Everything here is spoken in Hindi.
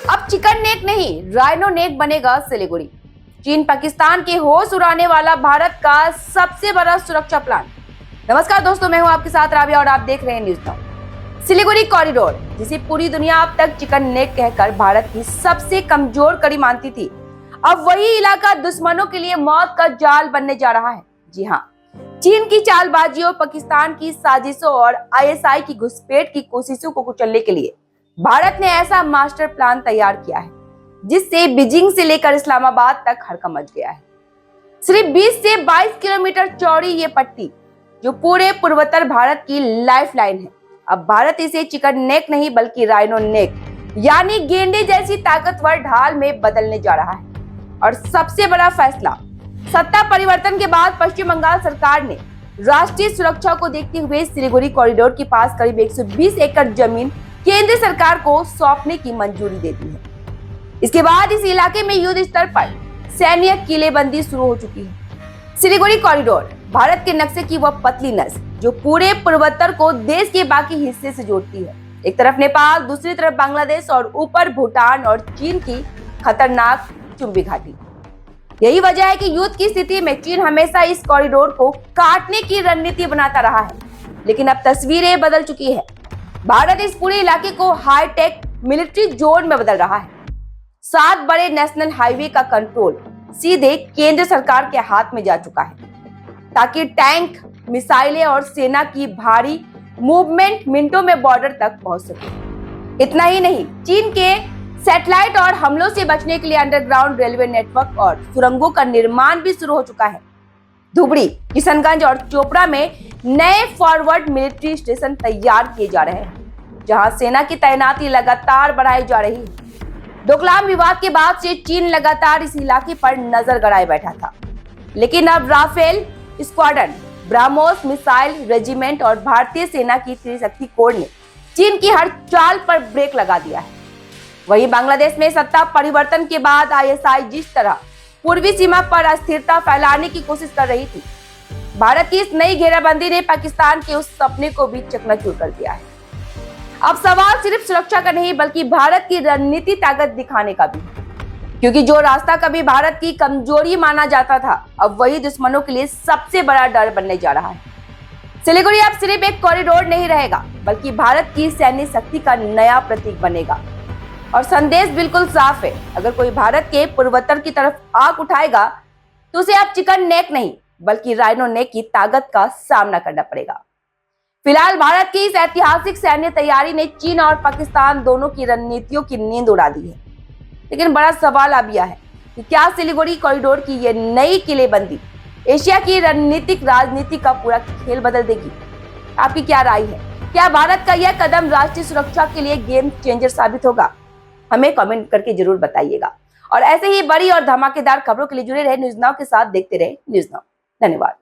अब चिकन नेक नहीं, राइनो नेक बनेगा सिलीगुड़ी। चीन पाकिस्तान के होश उड़ाने वाला भारत का सबसे बड़ा सुरक्षा प्लान। नमस्कार दोस्तों, मैं हूं आपके साथ राबिया और आप देख रहे हैं न्यूज नाउ। सिलीगुड़ी कॉरिडोर, जिसे पूरी दुनिया अब तक चिकन नेक कहकर भारत की सबसे कमजोर कड़ी मानती थी, अब वही इलाका दुश्मनों के लिए मौत का जाल बनने जा रहा है। जी हाँ, चीन की चालबाजियों, पाकिस्तान की साजिशों और आईएसआई की घुसपैठ की कोशिशों को कुचलने के लिए भारत ने ऐसा मास्टर प्लान तैयार किया है जिससे बीजिंग से लेकर इस्लामाबाद तक हड़कंप मच गया है। सिर्फ 20 से 22 किलोमीटर चौड़ी ये पट्टी, जो पूरे पूर्वोत्तर भारत की लाइफलाइन है, अब भारत इसे चिकन नेक नहीं बल्कि राइनो नेक यानी गेंडे जैसी ताकतवर ढाल में बदलने जा रहा है। और सबसे बड़ा फैसला, सत्ता परिवर्तन के बाद पश्चिम बंगाल सरकार ने राष्ट्रीय सुरक्षा को देखते हुए सिलीगुड़ी कॉरिडोर के पास करीब 120 एकड़ जमीन केंद्र सरकार को सौंपने की मंजूरी दे दी है। इसके बाद इस इलाके में युद्ध स्तर पर सैन्य किलेबंदी शुरू हो चुकी है। सिलीगुड़ी कॉरिडोर भारत के नक्शे की वह पतली नस जो पूरे पूर्वोत्तर को देश के बाकी हिस्से से जोड़ती है। एक तरफ नेपाल, दूसरी तरफ बांग्लादेश और ऊपर भूटान और चीन की खतरनाक चुंबी घाटी। यही वजह है कि युद्ध की स्थिति में चीन हमेशा इस कॉरिडोर को काटने की रणनीति बनाता रहा है। लेकिन अब तस्वीरें बदल चुकी है। भारत इस पूरे इलाके को हाईटेक मिलिट्री जोन में बदल रहा है। 7 बड़े नेशनल हाईवे का कंट्रोल सीधे केंद्र सरकार के हाथ में जा चुका है, ताकि टैंक, मिसाइलें और सेना की भारी मूवमेंट मिनटों में बॉर्डर तक पहुंच सके। इतना ही नहीं, चीन के सैटेलाइट और हमलों से बचने के लिए अंडरग्राउंड रेलवे नेटवर्क और सुरंगों का निर्माण भी शुरू हो चुका है। धुबरी, किशनगंज और चोपड़ा में नए फॉरवर्ड मिलिट्री स्टेशन तैयार किए जा रहे हैं, जहां सेना की तैनाती लगातार बढ़ाई जा रही है। डोकलाम विवाद के बाद से चीन लगातार इस इलाके पर नजर गड़ाए बैठा था, लेकिन अब Rafale squadron, BrahMos missile regiment और भारतीय सेना की त्रिशक्ति कोर ने चीन की हर चाल पर ब्रेक लगा दिया है। वहीं बांग्लादेश में सत्ता परिवर्तन के बाद आईएसआई जिस तरह पूर्वी सीमा पर अस्थिरता फैलाने की कोशिश कर रही थी, भारत की इस नई घेराबंदी ने पाकिस्तान के उस सपने को भी चकनाचूर कर दिया है। अब सवाल सिर्फ सुरक्षा का नहीं बल्कि भारत की रणनीति ताकत दिखाने का भी, क्योंकि जो रास्ता कभी भारत की कमजोरी माना जाता था, अब वही दुश्मनों के लिए सबसे बड़ा डर बनने जा रहा है। सिलीगुड़ी अब सिर्फ एक कॉरिडोर नहीं रहेगा बल्कि भारत की सैन्य शक्ति का नया प्रतीक बनेगा। और संदेश बिल्कुल साफ है, अगर कोई भारत के पूर्वोत्तर की तरफ आंख उठाएगा तो उसे अब चिकन नेक नहीं बल्कि राइनो नेक की ताकत का सामना करना पड़ेगा। फिलहाल भारत की इस ऐतिहासिक सैन्य तैयारी ने चीन और पाकिस्तान दोनों की रणनीतियों की नींद उड़ा दी है। लेकिन बड़ा सवाल अब यह है कि क्या सिलीगुड़ी कॉरिडोर की यह नई किलेबंदी एशिया की रणनीतिक राजनीति का पूरा खेल बदल देगी? आपकी क्या राय है? क्या भारत का यह कदम राष्ट्रीय सुरक्षा के लिए गेम चेंजर साबित होगा? हमें कमेंट करके जरूर बताइएगा। और ऐसे ही बड़ी और धमाकेदार खबरों के लिए जुड़े रहे न्यूज नाउ के साथ, देखते रहे न्यूज नाउ। धन्यवाद।